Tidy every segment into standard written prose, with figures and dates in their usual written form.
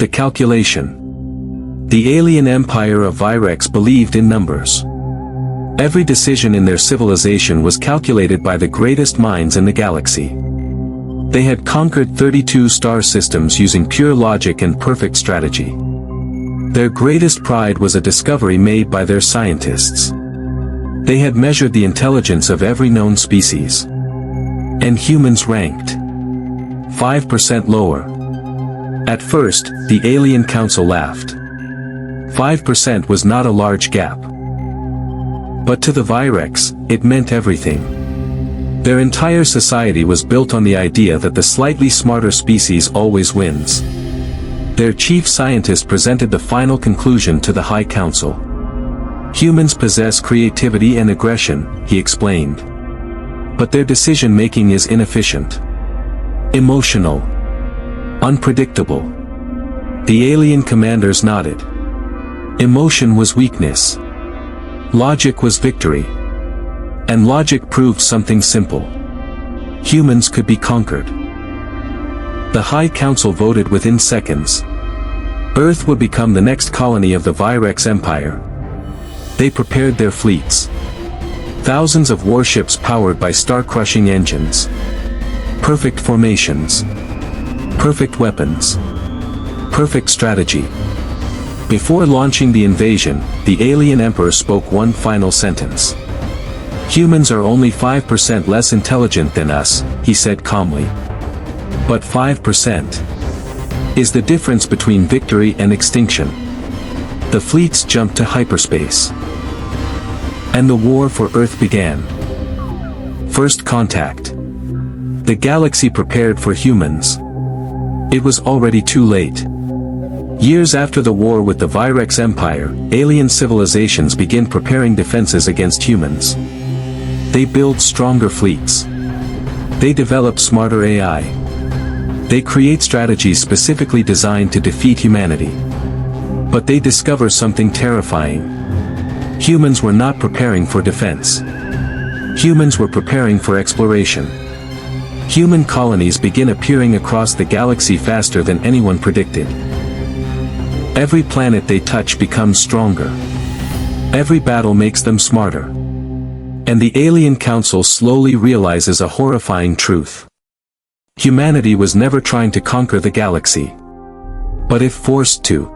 The calculation. The alien empire of Virex believed in numbers. Every decision in their civilization was calculated by the greatest minds in the galaxy. They had conquered 32 star systems using pure logic and perfect strategy. Their greatest pride was a discovery made by their scientists. They had measured the intelligence of every known species. And humans ranked 5% lower. At first, the Alien Council laughed. 5% was not a large gap. But to the Virex, it meant everything. Their entire society was built on the idea that the slightly smarter species always wins. Their chief scientist presented the final conclusion to the High Council. Humans possess creativity and aggression, he explained. But their decision-making is inefficient. Emotional. Unpredictable. The alien commanders nodded. Emotion was weakness. Logic was victory. And logic proved something simple. Humans could be conquered. The High Council voted within seconds. Earth would become the next colony of the Virex Empire. They prepared their fleets. Thousands of warships powered by star-crushing engines. Perfect formations. Perfect weapons. Perfect strategy. Before launching the invasion, the alien emperor spoke one final sentence. Humans are only 5% less intelligent than us, he said calmly. But 5% is the difference between victory and extinction. The fleets jumped to hyperspace. And the war for Earth began. First contact. The galaxy prepared for humans. It was already too late. Years after the war with the Virex Empire, alien civilizations began preparing defenses against humans. They build stronger fleets. They develop smarter AI. They create strategies specifically designed to defeat humanity. But they discover something terrifying. Humans were not preparing for defense. Humans were preparing for exploration. Human colonies begin appearing across the galaxy faster than anyone predicted. Every planet they touch becomes stronger. Every battle makes them smarter. And the Alien Council slowly realizes a horrifying truth. Humanity was never trying to conquer the galaxy. But if forced to,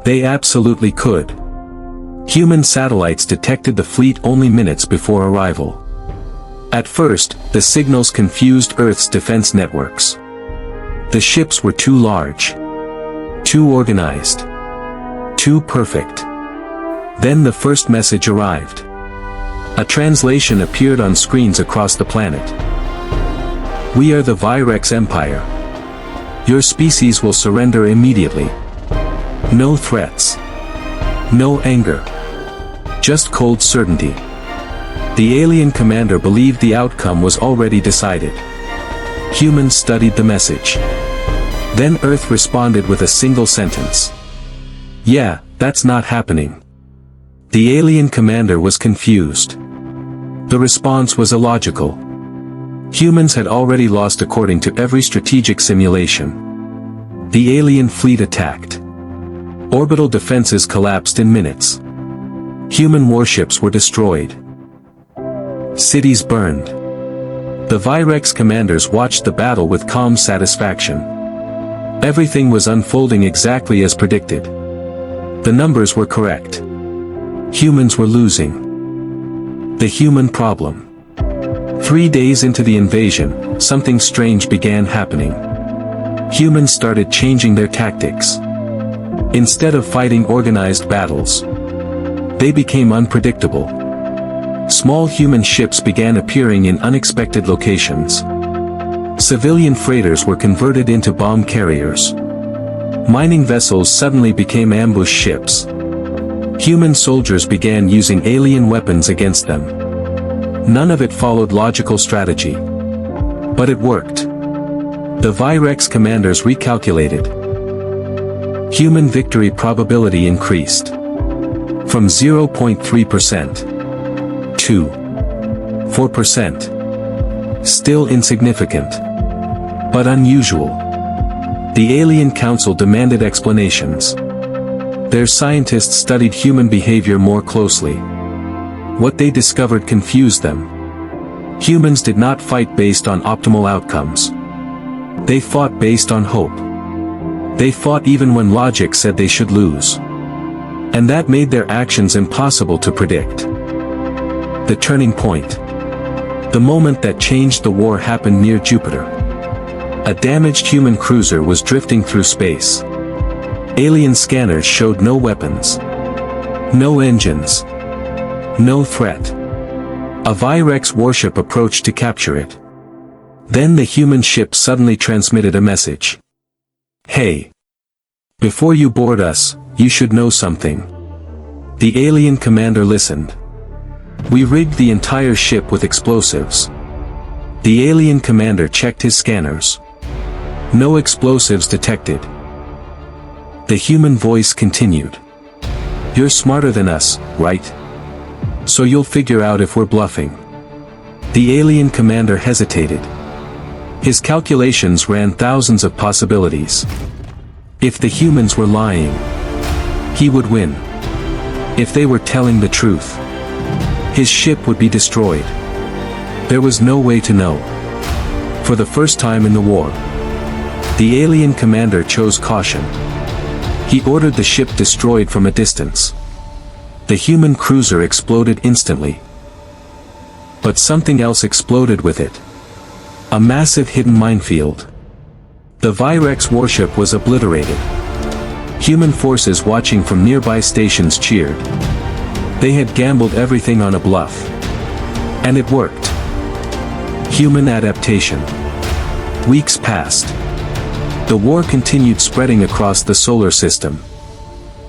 they absolutely could. Human satellites detected the fleet only minutes before arrival. At first, the signals confused Earth's defense networks. The ships were too large. Too organized. Too perfect. Then the first message arrived. A translation appeared on screens across the planet. We are the Virex Empire. Your species will surrender immediately. No threats. No anger. Just cold certainty. The alien commander believed the outcome was already decided. Humans studied the message. Then Earth responded with a single sentence. Yeah, that's not happening. The alien commander was confused. The response was illogical. Humans had already lost according to every strategic simulation. The alien fleet attacked. Orbital defenses collapsed in minutes. Human warships were destroyed. Cities burned. The Virex commanders watched the battle with calm satisfaction. Everything was unfolding exactly as predicted. The numbers were correct. Humans were losing. The human problem. 3 days into the invasion, something strange began happening. Humans started changing their tactics. Instead of fighting organized battles, they became unpredictable. Small human ships began appearing in unexpected locations. Civilian freighters were converted into bomb carriers. Mining vessels suddenly became ambush ships. Human soldiers began using alien weapons against them. None of it followed logical strategy. But it worked. The Virex commanders recalculated. Human victory probability increased. From 0.3% to 4%. Still insignificant. But unusual. The Alien Council demanded explanations. Their scientists studied human behavior more closely. What they discovered confused them. Humans did not fight based on optimal outcomes. They fought based on hope. They fought even when logic said they should lose. And that made their actions impossible to predict. The turning point. The moment that changed the war happened near Jupiter. A damaged human cruiser was drifting through space. Alien scanners showed no weapons. No engines. No threat. A Virex warship approached to capture it. Then the human ship suddenly transmitted a message. Hey. Before you board us, you should know something. The alien commander listened. We rigged the entire ship with explosives. The alien commander checked his scanners. No explosives detected. The human voice continued. You're smarter than us, right? So you'll figure out if we're bluffing. The alien commander hesitated. His calculations ran thousands of possibilities. If the humans were lying, he would win. If they were telling the truth, his ship would be destroyed. There was no way to know. For the first time in the war, the alien commander chose caution. He ordered the ship destroyed from a distance. The human cruiser exploded instantly. But something else exploded with it. A massive hidden minefield. The Virex warship was obliterated. Human forces watching from nearby stations cheered. They had gambled everything on a bluff. And it worked. Human adaptation. Weeks passed. The war continued spreading across the solar system.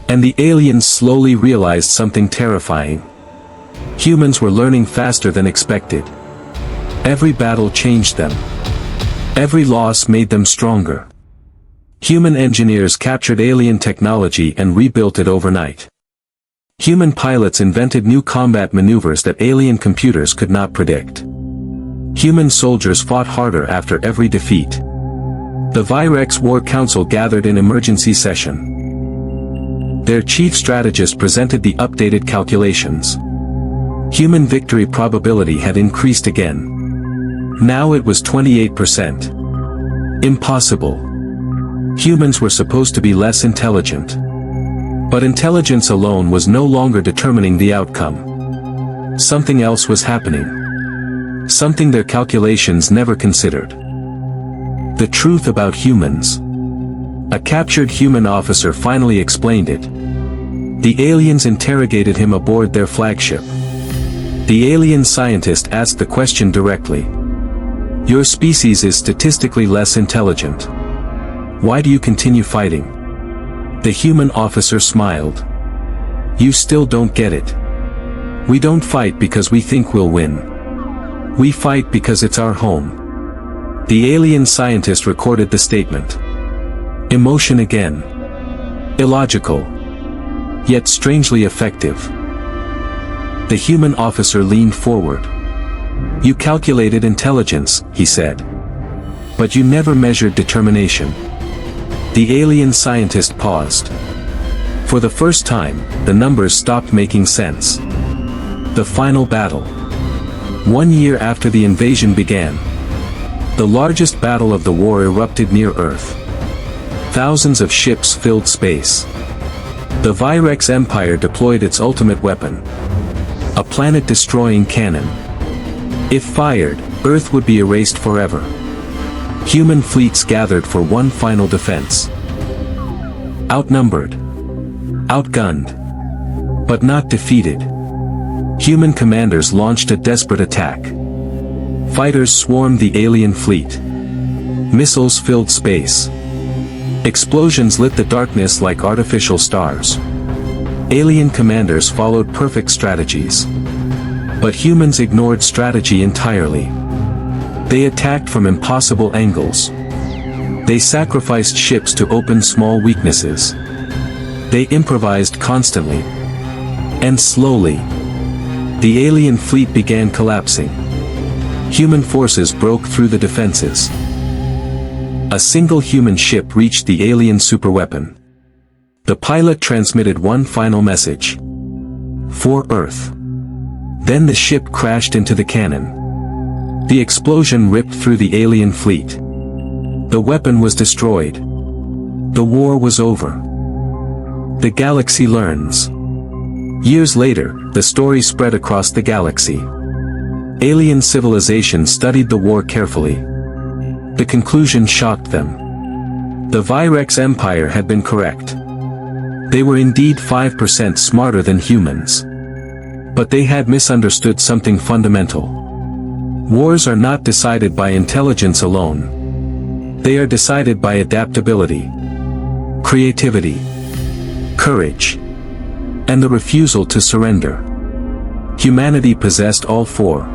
And the aliens slowly realized something terrifying. Humans were learning faster than expected. Every battle changed them. Every loss made them stronger. Human engineers captured alien technology and rebuilt it overnight. Human pilots invented new combat maneuvers that alien computers could not predict. Human soldiers fought harder after every defeat. The Virex War Council gathered in emergency session. Their chief strategist presented the updated calculations. Human victory probability had increased again. Now it was 28%. Impossible. Humans were supposed to be less intelligent. But intelligence alone was no longer determining the outcome. Something else was happening. Something their calculations never considered. The truth about humans. A captured human officer finally explained it. The aliens interrogated him aboard their flagship. The alien scientist asked the question directly. Your species is statistically less intelligent. Why do you continue fighting? The human officer smiled. You still don't get it. We don't fight because we think we'll win. We fight because it's our home. The alien scientist recorded the statement. Emotion again. Illogical. Yet strangely effective. The human officer leaned forward. You calculated intelligence, he said. But you never measured determination. The alien scientist paused. For the first time, the numbers stopped making sense. The final battle. 1 year after the invasion began. The largest battle of the war erupted near Earth. Thousands of ships filled space. The Virex Empire deployed its ultimate weapon. A planet-destroying cannon. If fired, Earth would be erased forever. Human fleets gathered for one final defense. Outnumbered. Outgunned. But not defeated. Human commanders launched a desperate attack. Fighters swarmed the alien fleet. Missiles filled space. Explosions lit the darkness like artificial stars. Alien commanders followed perfect strategies. But humans ignored strategy entirely. They attacked from impossible angles. They sacrificed ships to open small weaknesses. They improvised constantly. And slowly, the alien fleet began collapsing. Human forces broke through the defenses. A single human ship reached the alien superweapon. The pilot transmitted one final message. For Earth. Then the ship crashed into the cannon. The explosion ripped through the alien fleet. The weapon was destroyed. The war was over. The galaxy learns. Years later, the story spread across the galaxy. Alien civilizations studied the war carefully. The conclusion shocked them. The Virex Empire had been correct. They were indeed 5% smarter than humans. But they had misunderstood something fundamental. Wars are not decided by intelligence alone. They are decided by adaptability, creativity, courage, and the refusal to surrender. Humanity possessed all four.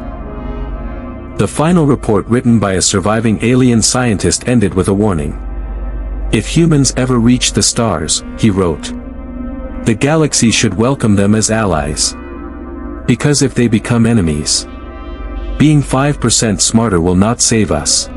The final report written by a surviving alien scientist ended with a warning. If humans ever reach the stars, he wrote, the galaxy should welcome them as allies. Because if they become enemies, being 5% smarter will not save us.